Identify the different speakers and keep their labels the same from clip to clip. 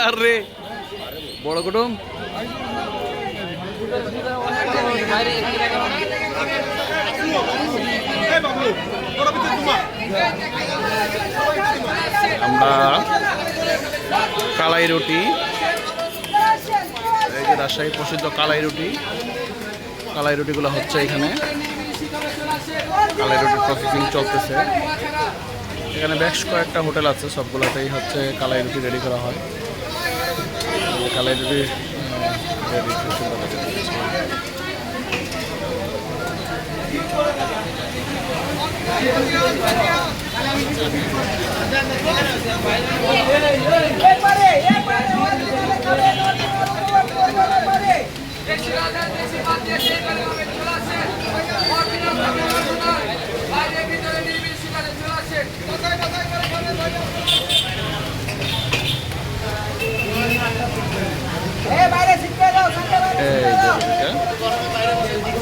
Speaker 1: আরে বড় কুটুম আমরা কালাই রুটি, এই যে রাজশাহী প্রসিদ্ধ কালাই রুটি, কালাই রুটিগুলো হচ্ছে এখানে। কালাই রুটির প্রসেসিং চলতেছে এখানে। বেশ কয়েকটা হোটেল আছে, সবগুলোতেই হচ্ছে কালাই রুটি রেডি করা হয়। কালাই রুটি রেডি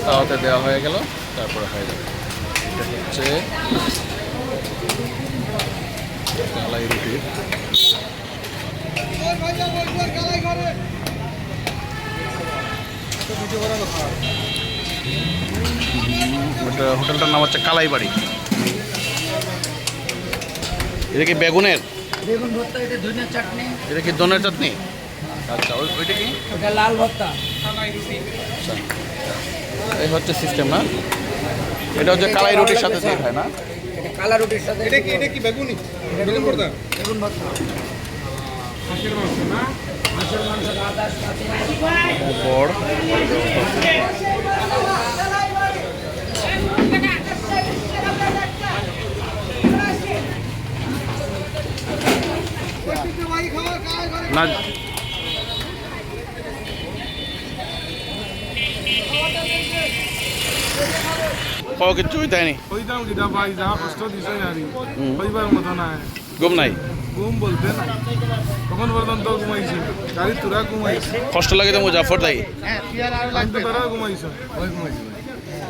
Speaker 1: তাওয়াতে দেওয়া হয়ে গেল, তারপরে হয়ে যাবে। এটা হচ্ছে কালাই রুটি। হোটেলটার নাম হচ্ছে কালাই বাড়ি। এটা কি বেগুনের?
Speaker 2: বেগুন ভর্তা, এটা ধনিয়ার চাটনি।
Speaker 1: এটা কি ধনিয়ার চাটনি? আচ্ছা, ওইটা কি?
Speaker 2: ওটা লাল ভর্তা।
Speaker 1: আচ্ছা, এই হচ্ছে সিস্টেম না? এটা হচ্ছে কালাই রুটির সাথে দিয়ে খায় না?
Speaker 2: এটা কালা রুটির সাথে।
Speaker 3: এটা কি বেগুনি? বেগুন ভর্তা?
Speaker 2: বেগুন ভর্তা। হাঁসের মাংস না? হাঁসের মাংস আদাস সাথে
Speaker 1: বড় না, খাওয়া কিচ্ছু হইতায়নি। ঘুম নাই?
Speaker 3: ঘুম বলতে না, তখন পর্যন্ত ঘুমাইছি, গাড়ি তোরা ঘুমাইছি,
Speaker 1: কষ্ট লাগে তো মুজাফর তাই
Speaker 3: তোরা ঘুমাইছ,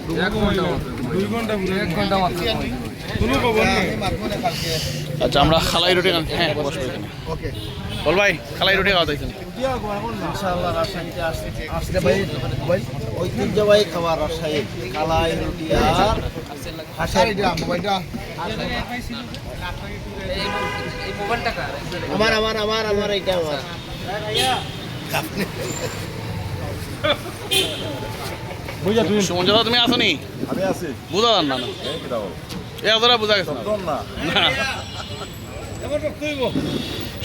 Speaker 3: 2 ঘন্টা 1 ঘন্টা মাত্র, কোনো খবর নাই।
Speaker 1: আচ্ছা, আমরা খালাই রুটি হ্যাঁ বসবো এখানে। বল ভাই, খালাই রুটি খাওয়া দেখছেন?
Speaker 4: ইনশাআল্লাহ রাজশাহীতে আসতে ভাই ঐতিহ্যবাহী খাবার রাজশাহী কালাই রুটি আর হাঁসের মোবাইলটা আমার এইটা আমার
Speaker 1: বুঝা তুমি সুমনজা তুমি আসো নি?
Speaker 4: আমি আছি।
Speaker 1: বুঝা যান না না এ আপনারা বুঝা গেছে না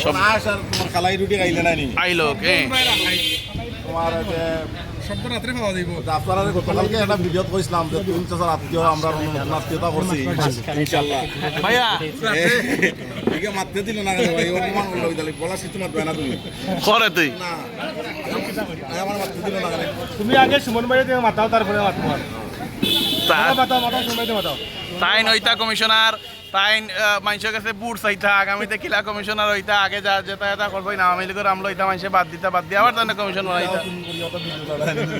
Speaker 4: সব আস আর তোমার কালাই রুটি খাইলে নাই নি
Speaker 1: আইলো কে
Speaker 4: তোমার
Speaker 3: সব রাত্রে খাওয়া যাইব।
Speaker 4: আপনারা গতকালকে একটা ভিডিওত কইছিলাম যে তুমি চাচার আত্মীয় আমরা আত্মীয়তা করছি ইনশাআল্লাহ
Speaker 1: ভাইয়া
Speaker 4: ঠিক মারতে দিল না কেন ভাই? অপমান করলো ওই দালি বলা সিস্টেম মারবে না তুমি
Speaker 1: করে তুই
Speaker 4: না আমার মারতে দিল না কেন?
Speaker 3: তুমি আগে সুমন ভাই দিয়ে মাতাও, তারপরে মাতাও, মাতাও সুমন ভাই দিয়ে মাতাও।
Speaker 1: তাই নইতা কমিশনার, তাই মানুষের কাছে বুট চাইতা, আগামীতে কিলা কমিশনার হইতা, আগে যা যেটা এটা করবোই না আমি লিখে আমলো হইতা, মানুষে বাদ দিয়ে আবার তাহলে কমিশন বানাইতা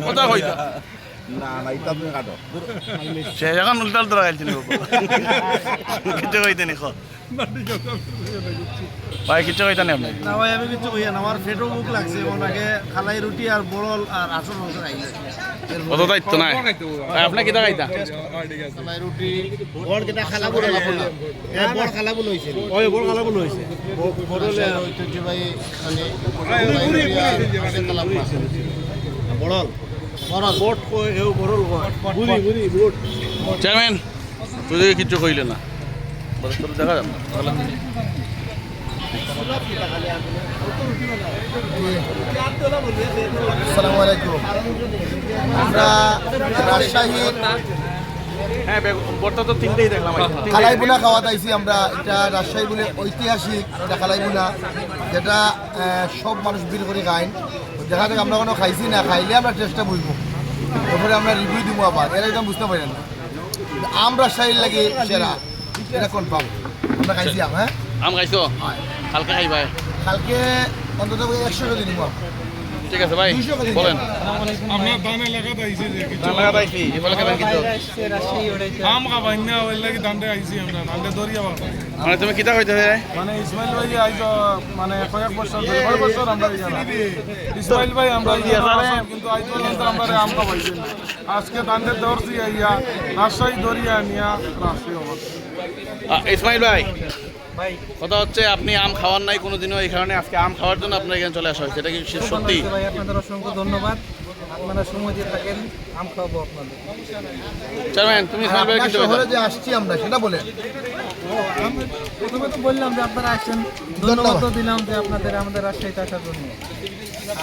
Speaker 1: কথা হইতা
Speaker 4: না না এটা তুমি কাটো
Speaker 1: সে যখন উল্টাল তোরা গেছিল কিছু কইতে নি ভাই, কিছু কইতা নি আপনি?
Speaker 4: না ভাই আমি কিছু কইয়া না, আমার পেটও মুখ লাগছে, ওনাকে খালাই রুটি আর বড়ল আর আসল মাংস খাইলে
Speaker 1: কত দায়িত্ব নাই আপনি কিতা খাইতা?
Speaker 4: খালাই রুটি বড় কেটা খালা বলে বড় খালা বলে হইছে, ওই বড় খালা বলে হইছে বড়লে ঐতিহ্যবাহী বড়ল বড়ল বোট কই এও বড়ল কই বুড়ি বুড়ি বোট।
Speaker 1: চেয়ারম্যান তুই কিছু কইলে না, বলে তোর দেখা যাবে
Speaker 4: আসসালামু আলাইকুম। আমরা রাজশাহী
Speaker 1: হ্যাঁ বর্তা তো তিনটেই দেখলাম
Speaker 4: কালাই বুনা খাওয়াতে আইছি আমরা। এটা রাজশাহী বলে ঐতিহাসিক এটা কালাই বুনা, যেটা সব মানুষ বিল করে খায়। দেখা যাক আমরা কোনো খাইছি না, খাইলে আমরা টেস্টটা বুঝবো, তারপরে আমরা রিভিউ দিব। আবার এরা একদম বুঝতে পারেন না, আম রাজশাহীর লাগে সেরা, এটা কনফার্ম। আমরা খাইছি আম। হ্যাঁ
Speaker 1: আম খাইছো? কালকে খাইবা?
Speaker 4: কালকে অন্তত 100 কেজি নিব।
Speaker 1: ঠিক আছে ভাই বলেন
Speaker 3: আপনার ধান এলাকাতে আইছে যে কিছু
Speaker 1: ধান লাগাতে আইছি এগুলো কেন কিছু
Speaker 3: আম খাবাই না ওই লাগি ধানটা আইছি আমরা ধানটা দরিয়া বাবা
Speaker 1: মানে তুমি কিতা কইতেছে
Speaker 3: মানে ইসমাইল ভাই আইতো মানে কয়েক বছর ধরে কয়েক বছর আমরা এখানে ইসমাইল ভাই আমরা কিন্তু আইতো না আমরা আম খাবাইছি না আজকে ধানটা দরছি আইয়া রাজশাহী দরিয়া নিয়া রাজশাহী আমার
Speaker 1: ইসমাইল ভাই কথা হচ্ছে আপনি আম খাওয়ার নাই কোনোদিনও এই কারণে আজকে আম খাওয়ার জন্য আপনার এখানে চলে আসা হয়েছে এটা কি সত্যি
Speaker 5: ভাই আপনাদের অসংখ্য ধন্যবাদ আপনারা সময় দিয়ে থাকেন আম খাওয়াবো আপনাদের
Speaker 1: চেয়ারম্যান তুমি ইসমাইল ভাই
Speaker 4: আপনার
Speaker 1: কিছু
Speaker 4: শহরে যে আসছি আমরা সেটা বলেন
Speaker 5: প্রথমে তো বললাম যে আপনারা আসছেন ধন্যবাদ তো দিলাম যে আপনাদের আমাদের রাজশাহীতে আসার জন্য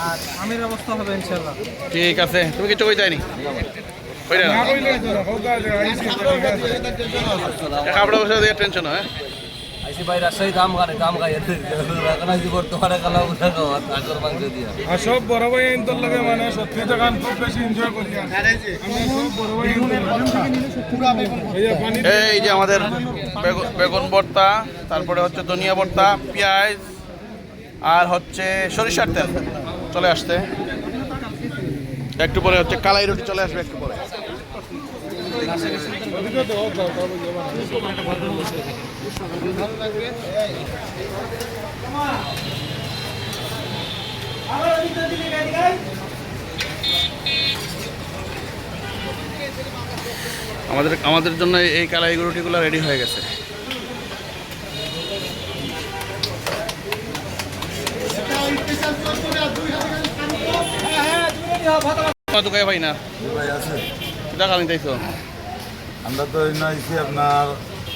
Speaker 5: আর আমের অবস্থা হবে ইনশাল্লাহ
Speaker 1: ঠিক আছে তুমি কিছু কইতে নি কইরা না কাপড় বসে দিয়ে টেনশন হয়
Speaker 6: আইসি ভাই রাজশাহী দাম খাই এখন আইসি বর্তমানে কালা উঠা খাওয়া আগর মাংস দিয়া
Speaker 3: আর সব বড় ভাই ইন্তর লাগে মানে সত্যি জায়গান খুব বেশি এনজয় করি আমরা সব বড় ভাই ভাইয়া পানি
Speaker 1: এই যে আমাদের বেগুন ভর্তা তারপরে হচ্ছে ধনিয়া ভর্তা পেঁয়াজ আর হচ্ছে সরিষার তেল চলে আসছে একটু পরে হচ্ছে কালাই রুটি চলে আসবে একটু পরে আমাদের জন্য এই কালাই রুটিগুলো রেডি হয়ে গেছে দোকানে ভাই না
Speaker 7: ভাই আছে
Speaker 1: টাকা নিতেছো
Speaker 7: আমরা তো আইছি আপনার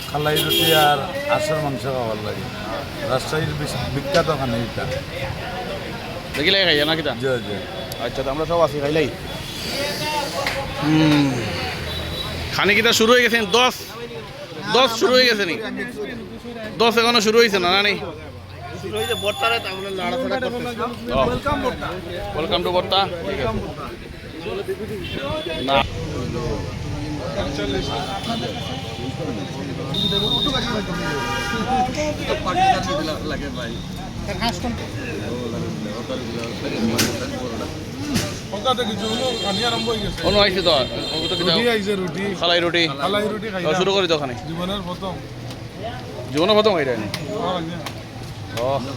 Speaker 7: খালাই রুটি আর আষাঢ় মাংস খাবার লাগে রাজশাহীর বিখ্যাত ওখানে এটা
Speaker 1: দেখিলে খাইয়া না কিটা
Speaker 7: জয় জয়
Speaker 1: আচ্ছা তো আমরা সব আছি খাইলাই খানি কিটা শুরু হয়ে গেছে 10 শুরু হয়ে গেছে নি 10 এখনো শুরু হয়েছে না নেই ওয়েলকাম টু বর্তা ঠিক আছে না
Speaker 6: লাগে ভাই
Speaker 3: ওটাতে কিছু খানি আরম্ভ হয়ে গেছে
Speaker 1: অনু আইছে তো
Speaker 3: রুটি আইছে রুটি
Speaker 1: খালাই রুটি
Speaker 3: খালাই রুটি খাই
Speaker 1: শুরু করি তো ওখানে
Speaker 3: জীবনের প্রথম
Speaker 1: জীবনের প্রথম খাইটা নি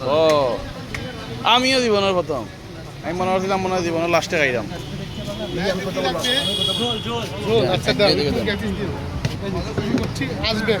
Speaker 1: ও আমিও জীবনের প্রথম আমি মনে করছিলাম মনে হয় জীবনের লাস্টে খাইলাম
Speaker 3: আসবে